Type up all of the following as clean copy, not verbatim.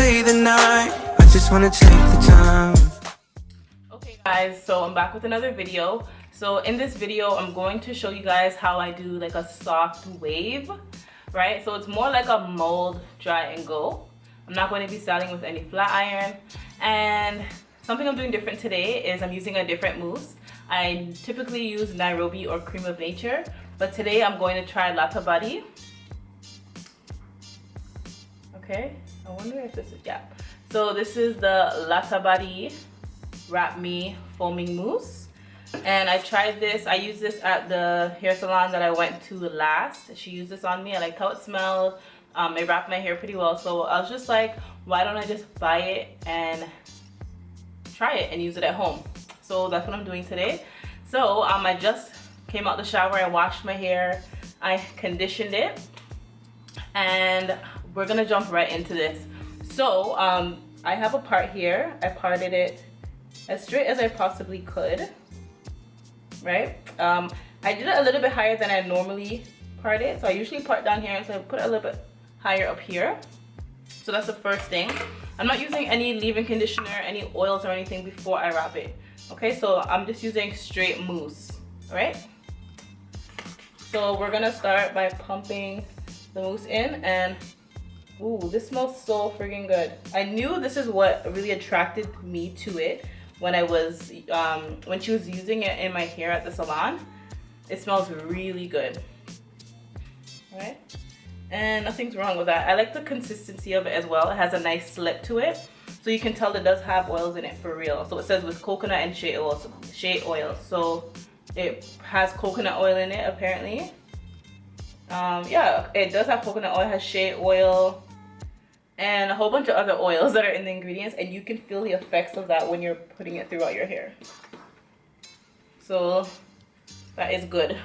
stay the night. I just wanna take the time. Okay guys, so I'm back with another video. So in this video, I'm going to show you guys how I do like a soft wave, right? So it's more like a mold, dry and go. I'm not going to be styling with any flat iron. And something I'm doing different today is I'm using a different mousse. I typically use Nairobi or Cream of Nature, but today I'm going to try Lottabody. Okay, I wonder if this is, yeah. So this is the Lottabody Wrap Me Foaming Mousse. And I tried this, I used this at the hair salon that I went to last. She used this on me, I liked how it smelled. It wrapped my hair pretty well, so I was just like, why don't I just buy it and try it and use it at home? So that's what I'm doing today. So I just came out the shower, I washed my hair, I conditioned it, and we're gonna jump right into this. So I have a part here, I parted it as straight as I possibly could, right? I did it a little bit higher than I normally part it. So I usually part down here, so I put it a little bit higher up here. So that's the first thing. I'm not using any leave-in conditioner, any oils or anything before I wrap it. Okay, so I'm just using straight mousse, all right? So we're gonna start by pumping the mousse in, and ooh, this smells so freaking good. I knew this is what really attracted me to it when I was, when she was using it in my hair at the salon. It smells really good, all right? And nothing's wrong with that. I like the consistency of it as well. It has a nice slip to it. So you can tell it does have oils in it for real. So it says with coconut and shea oil. So it has coconut oil in it apparently. Yeah, it does have coconut oil, it has shea oil, and a whole bunch of other oils that are in the ingredients, and you can feel the effects of that when you're putting it throughout your hair. So that is good.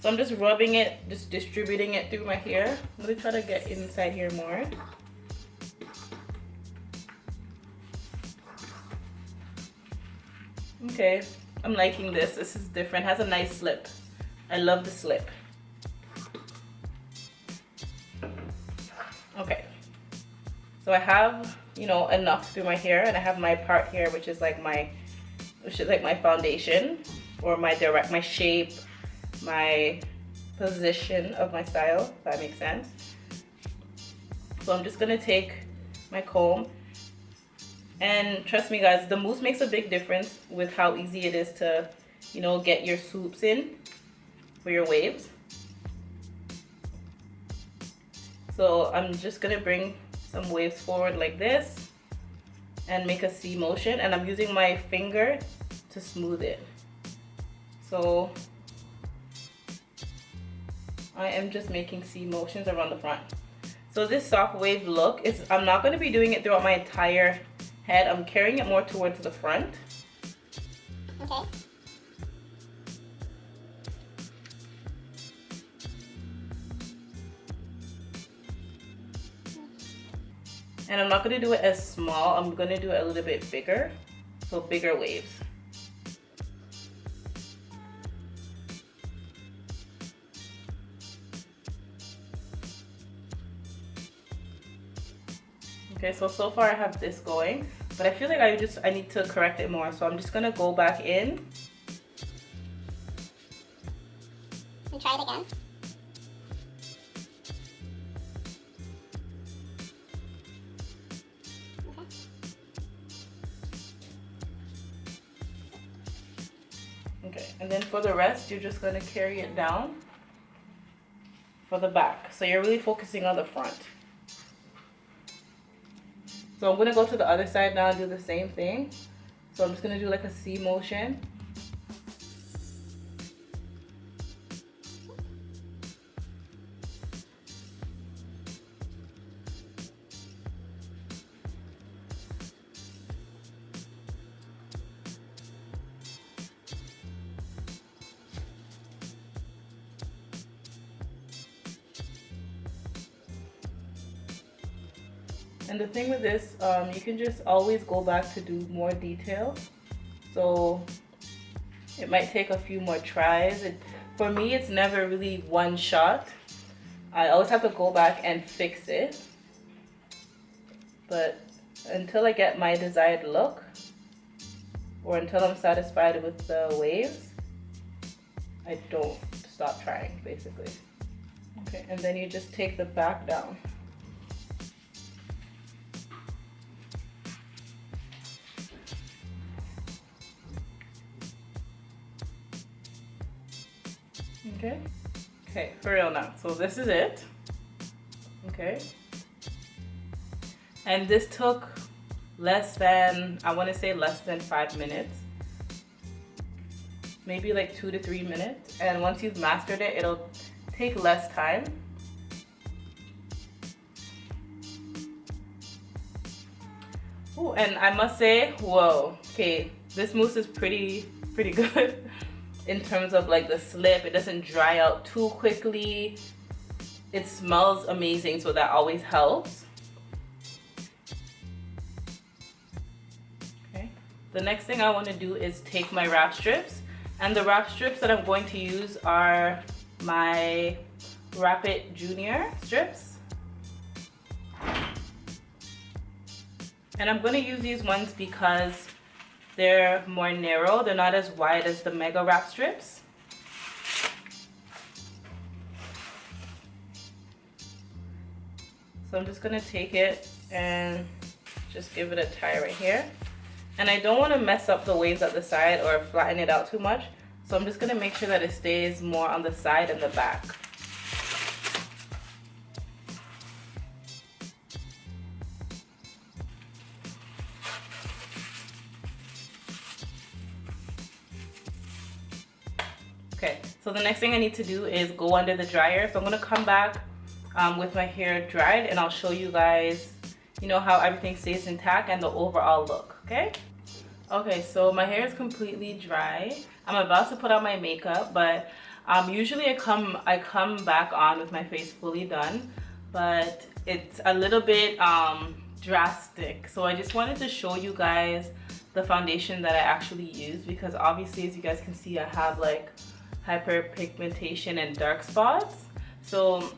So I'm just rubbing it, just distributing it through my hair. Let me try to get inside here more. Okay, I'm liking this. This is different, it has a nice slip. I love the slip. Okay, so I have, you know, enough through my hair, and I have my part here, which is like my foundation, or my shape, my position of my style, if that makes sense. So I'm just gonna take my comb, and trust me guys, the mousse makes a big difference with how easy it is to, you know, get your swoops in for your waves. So I'm just gonna bring some waves forward like this and make a C motion, and I'm using my finger to smooth it. So I am just making C motions around the front. So this soft wave look is, I'm not gonna be doing it throughout my entire head. I'm carrying it more towards the front. Okay. And I'm not gonna do it as small, I'm gonna do it a little bit bigger. So bigger waves. Okay, so far I have this going, but I feel like I need to correct it more. So I'm just gonna go back in. And try it again. Okay, and then for the rest, you're just gonna carry it down for the back. So you're really focusing on the front. So I'm gonna go to the other side now and do the same thing. So I'm just gonna do like a C motion. And the thing with this, you can just always go back to do more detail. So it might take a few more tries. For me, it's never really one shot. I always have to go back and fix it. but until I get my desired look, or until I'm satisfied with the waves, I don't stop trying, basically. Okay, and then you just take the back down. Okay. Okay, for real now. So this is it. Okay. And this took less than, I want to say less than 5 minutes. Maybe like 2 to 3 minutes. And once you've mastered it, it'll take less time. Oh, and I must say, whoa, okay, this mousse is pretty good. In terms of like the slip, it doesn't dry out too quickly. It smells amazing, so that always helps. Okay. The next thing I want to do is take my wrap strips, and the wrap strips that I'm going to use are my Wrap It Junior strips. And I'm going to use these ones because they're more narrow. They're not as wide as the Mega Wrap strips. So I'm just gonna take it and just give it a tie right here. And I don't want to mess up the waves at the side or flatten it out too much. So I'm just gonna make sure that it stays more on the side and the back. Okay, so the next thing I need to do is go under the dryer. So I'm gonna come back with my hair dried, and I'll show you guys, you know, how everything stays intact and the overall look, okay? Okay, so my hair is completely dry. I'm about to put on my makeup, but usually I come back on with my face fully done, but it's a little bit drastic. So I just wanted to show you guys the foundation that I actually use, because obviously, as you guys can see, I have like hyperpigmentation and dark spots. So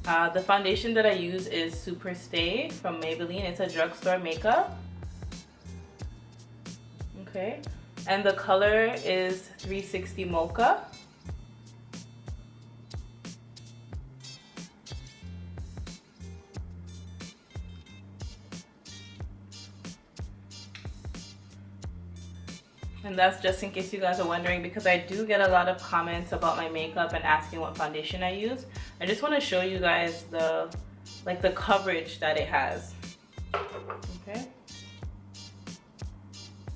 the foundation that I use is Super Stay from Maybelline. It's a drugstore makeup. Okay, and the color is 360 Mocha. And that's just in case you guys are wondering, because I do get a lot of comments about my makeup and asking what foundation I use. I just want to show you guys the coverage that it has. Okay.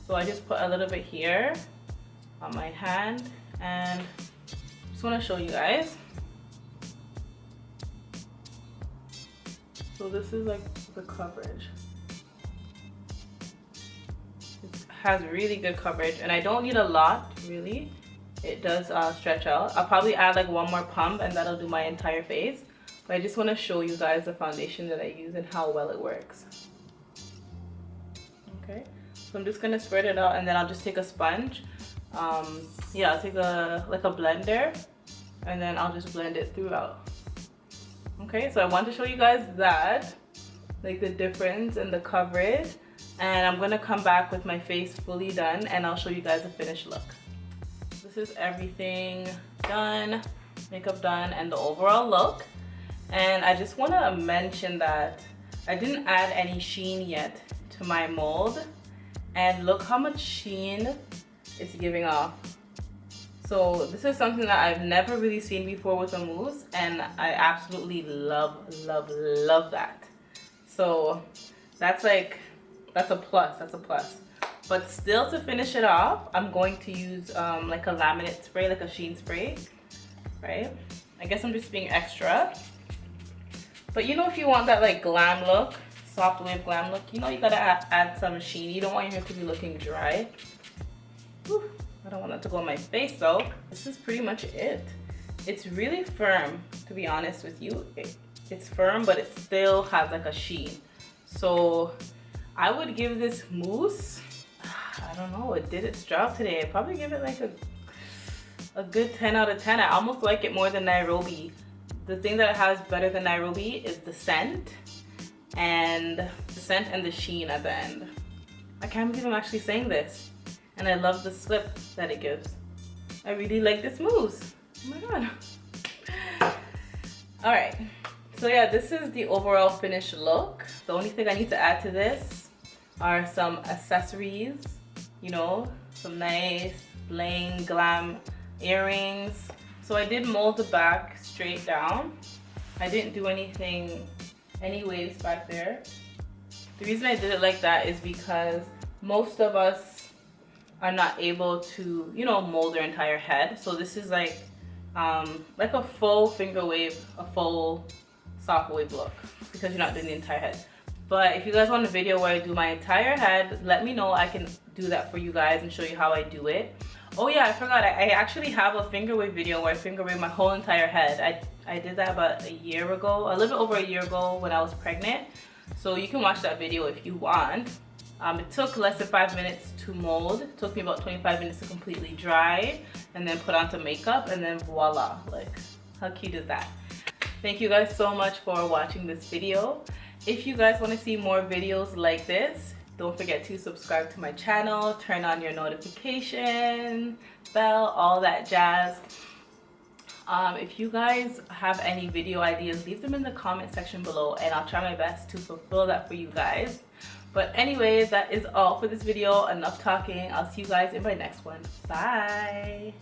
So I just put a little bit here on my hand, and just want to show you guys. So this is like the coverage. Has really good coverage, and I don't need a lot, really. It does stretch out. I'll probably add like one more pump and that'll do my entire face, but I just want to show you guys the foundation that I use and how well it works. Okay, so I'm just gonna spread it out, and then I'll just take a sponge. Yeah, I'll take a blender, and then I'll just blend it throughout. Okay, so I want to show you guys that, like the difference in the coverage. And I'm gonna come back with my face fully done, and I'll show you guys a finished look. This is everything done, makeup done, and the overall look. And I just wanna mention that I didn't add any sheen yet to my mold. And look how much sheen it's giving off. So this is something that I've never really seen before with a mousse, and I absolutely love, love, love that. So that's a plus, that's a plus. But still, to finish it off, I'm going to use like a laminate spray, like a sheen spray, right? I guess I'm just being extra. But you know, if you want that like glam look, soft wave glam look, you know, you gotta add some sheen. You don't want your hair to be looking dry. Whew, I don't want that to go on my face though. This is pretty much it. It's really firm, to be honest with you. It's firm, but it still has like a sheen. So I would give this mousse, I don't know, it did its job today. I'd probably give it like a good 10 out of 10. I almost like it more than Nairobi. The thing that it has better than Nairobi is the scent. and the scent and the sheen at the end. I can't believe I'm actually saying this. And I love the slip that it gives. I really like this mousse. Oh my god. Alright, so yeah, this is the overall finished look. The only thing I need to add to this are some accessories, you know, some nice bling glam earrings. So I did mold the back straight down. I didn't do anything, any waves back there. The reason I did it like that is because most of us are not able to, you know, mold their entire head. So this is like a full finger wave, a full soft wave look, because you're not doing the entire head. But if you guys want a video where I do my entire head, let me know. I can do that for you guys and show you how I do it. Oh yeah, I forgot, I actually have a finger wave video where I finger wave my whole entire head. I did that about a year ago, a little bit over a year ago when I was pregnant. So you can watch that video if you want. It took less than 5 minutes to mold. It took me about 25 minutes to completely dry and then put onto makeup, and then voila, like how cute is that? Thank you guys so much for watching this video. If you guys want to see more videos like this, don't forget to subscribe to my channel, turn on your notification bell, all that jazz. If you guys have any video ideas, leave them in the comment section below and I'll try my best to fulfill that for you guys. But anyways, that is all for this video. Enough talking. I'll see you guys in my next one. Bye.